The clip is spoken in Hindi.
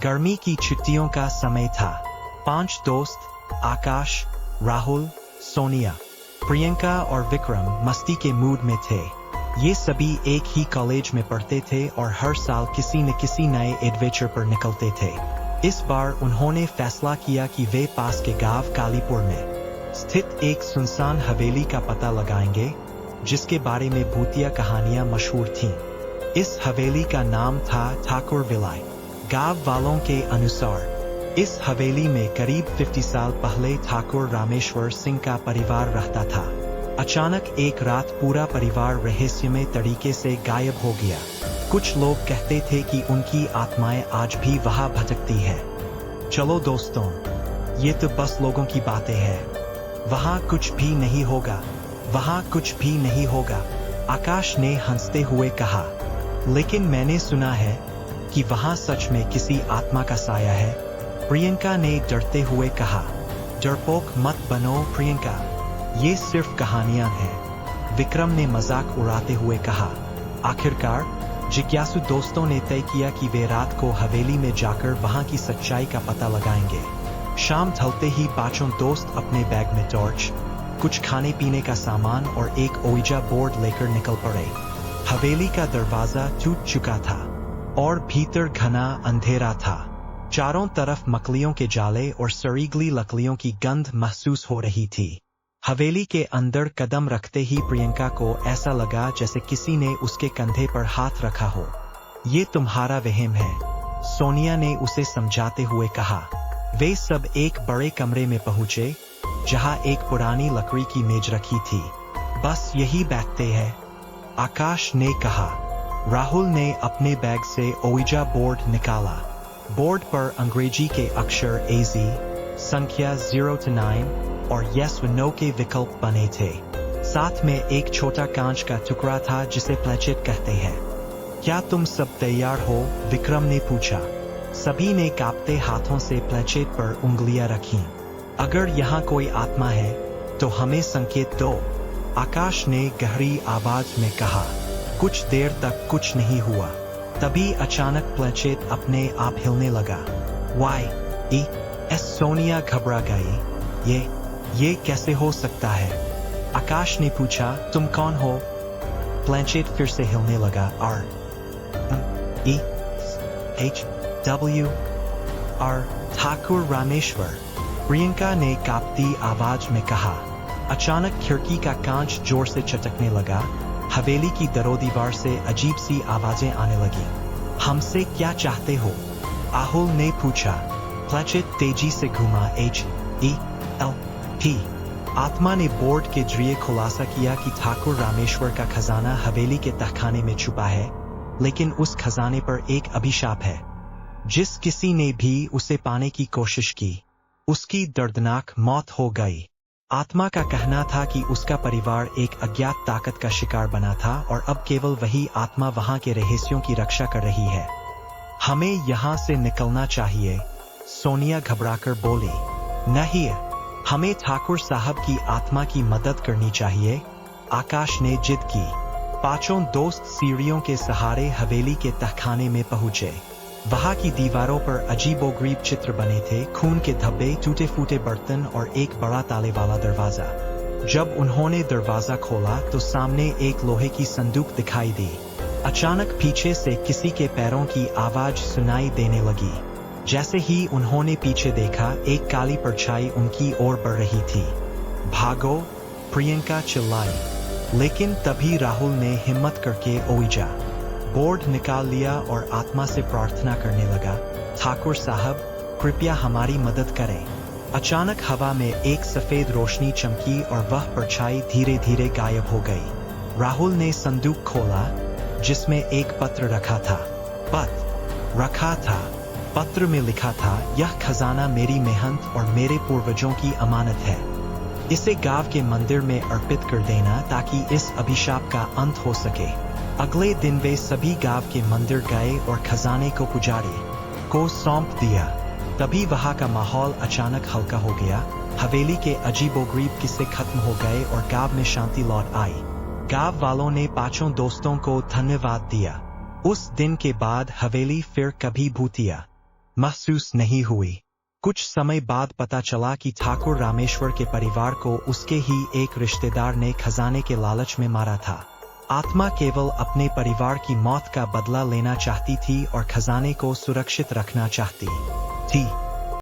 गर्मी की छुट्टियों का समय था। 5 दोस्त आकाश, राहुल, सोनिया, प्रियंका और विक्रम मस्ती के मूड में थे। ये सभी एक ही कॉलेज में पढ़ते थे और हर साल किसी न किसी नए एडवेंचर पर निकलते थे। इस बार उन्होंने फैसला किया कि वे पास के गांव कालीपुर में स्थित एक सुनसान हवेली का पता लगाएंगे, जिसके बारे में भूतिया कहानियां मशहूर थीं। इस हवेली का नाम था ठाकुर विलाई। गांव वालों के अनुसार इस हवेली में करीब 50 साल पहले ठाकुर रामेश्वर सिंह का परिवार रहता था। अचानक एक रात पूरा परिवार रहस्यमय तरीके से गायब हो गया। कुछ लोग कहते थे कि उनकी आत्माएं आज भी वहां भटकती है। चलो दोस्तों, ये तो बस लोगों की बातें हैं। वहां कुछ भी नहीं होगा, वहां कुछ भी नहीं होगा, आकाश ने हंसते हुए कहा। लेकिन मैंने सुना है कि वहां सच में किसी आत्मा का साया है, प्रियंका ने डरते हुए कहा। डरपोक मत बनो प्रियंका, ये सिर्फ कहानियां हैं, विक्रम ने मजाक उड़ाते हुए कहा। आखिरकार जिज्ञासु दोस्तों ने तय किया कि वे रात को हवेली में जाकर वहां की सच्चाई का पता लगाएंगे। शाम ढलते ही पांचों दोस्त अपने बैग में टॉर्च, कुछ खाने पीने का सामान और एक ओइजा बोर्ड लेकर निकल पड़े। हवेली का दरवाजा टूट चुका था और भीतर घना अंधेरा था। चारों तरफ मकड़ियों के जाले और सड़ीगली लकड़ियों की गंध महसूस हो रही थी। हवेली के अंदर कदम रखते ही प्रियंका को ऐसा लगा जैसे किसी ने उसके कंधे पर हाथ रखा हो। ये तुम्हारा वहम है, सोनिया ने उसे समझाते हुए कहा। वे सब एक बड़े कमरे में पहुंचे, जहां एक पुरानी लकड़ी की मेज रखी थी। बस यही बैठते हैं, आकाश ने कहा। राहुल ने अपने बैग से ओइजा बोर्ड निकाला। बोर्ड पर अंग्रेजी के अक्षर AZ, संख्या 0 to 9 और yes व no के विकल्प बने थे। साथ में एक छोटा कांच का टुकड़ा था जिसे प्लेचेट कहते हैं। क्या तुम सब तैयार हो? विक्रम ने पूछा। सभी ने कांपते हाथों से प्लेचेट पर उंगलियां रखीं। अगर यहाँ कोई आत्मा है तो हमें संकेत दो, आकाश ने गहरी आवाज में कहा। कुछ देर तक कुछ नहीं हुआ। तभी अचानक प्लेचेट अपने आप हिलने लगा। सोनिया घबरा गई। ये कैसे हो सकता है? आकाश ने पूछा। तुम कौन हो? प्लेचेट फिर से हिलने लगा। R ठाकुर रामेश्वर, प्रियंका ने कांपती आवाज में कहा। अचानक खिड़की का कांच जोर से चटकने लगा। हवेली की दरोदीवार से अजीब सी आवाजें आने लगी। हमसे क्या चाहते हो? राहुल ने पूछा। प्लेचेट तेजी से घुमा। आत्मा ने बोर्ड के जरिए खुलासा किया कि ठाकुर रामेश्वर का खजाना हवेली के तहखाने में छुपा है, लेकिन उस खजाने पर एक अभिशाप है। जिस किसी ने भी उसे पाने की कोशिश की, उसकी दर्दनाक मौत हो गई। आत्मा का कहना था कि उसका परिवार एक अज्ञात ताकत का शिकार बना था और अब केवल वही आत्मा वहां के रहस्यों की रक्षा कर रही है। हमें यहां से निकलना चाहिए, सोनिया घबराकर बोली। नहीं, हमें ठाकुर साहब की आत्मा की मदद करनी चाहिए, आकाश ने जिद की। पांचों दोस्त सीढ़ियों के सहारे हवेली के तहखाने में पहुंचे। वहां की दीवारों पर अजीबोगरीब चित्र बने थे, खून के धब्बे, टूटे फूटे बर्तन और एक बड़ा ताले वाला दरवाजा। जब उन्होंने दरवाजा खोला तो सामने एक लोहे की संदूक दिखाई दी। अचानक पीछे से किसी के पैरों की आवाज सुनाई देने लगी। जैसे ही उन्होंने पीछे देखा, एक काली परछाई उनकी ओर बढ़ रही थी। भागो, प्रियंका चिल्लाई। लेकिन तभी राहुल ने हिम्मत करके ओइजा बोर्ड निकाल लिया और आत्मा से प्रार्थना करने लगा। ठाकुर साहब, कृपया हमारी मदद करें। अचानक हवा में एक सफेद रोशनी चमकी और वह परछाई धीरे धीरे गायब हो गई। राहुल ने संदूक खोला, जिसमें एक पत्र रखा था। पत्र में लिखा था, यह खजाना मेरी मेहनत और मेरे पूर्वजों की अमानत है। इसे गांव के मंदिर में अर्पित कर देना ताकि इस अभिशाप का अंत हो सके। अगले दिन वे सभी गांव के मंदिर गए और खजाने को पुजारी को सौंप दिया। तभी वहां का माहौल अचानक हल्का हो गया। हवेली के अजीबोगरीब किस्से खत्म हो गए और गांव में शांति लौट आई। गांव वालों ने पांचों दोस्तों को धन्यवाद दिया। उस दिन के बाद हवेली फिर कभी भूतिया महसूस नहीं हुई। कुछ समय बाद पता चला कि ठाकुर रामेश्वर के परिवार को उसके ही एक रिश्तेदार ने खजाने के लालच में मारा था। आत्मा केवल अपने परिवार की मौत का बदला लेना चाहती थी और खजाने को सुरक्षित रखना चाहती थी।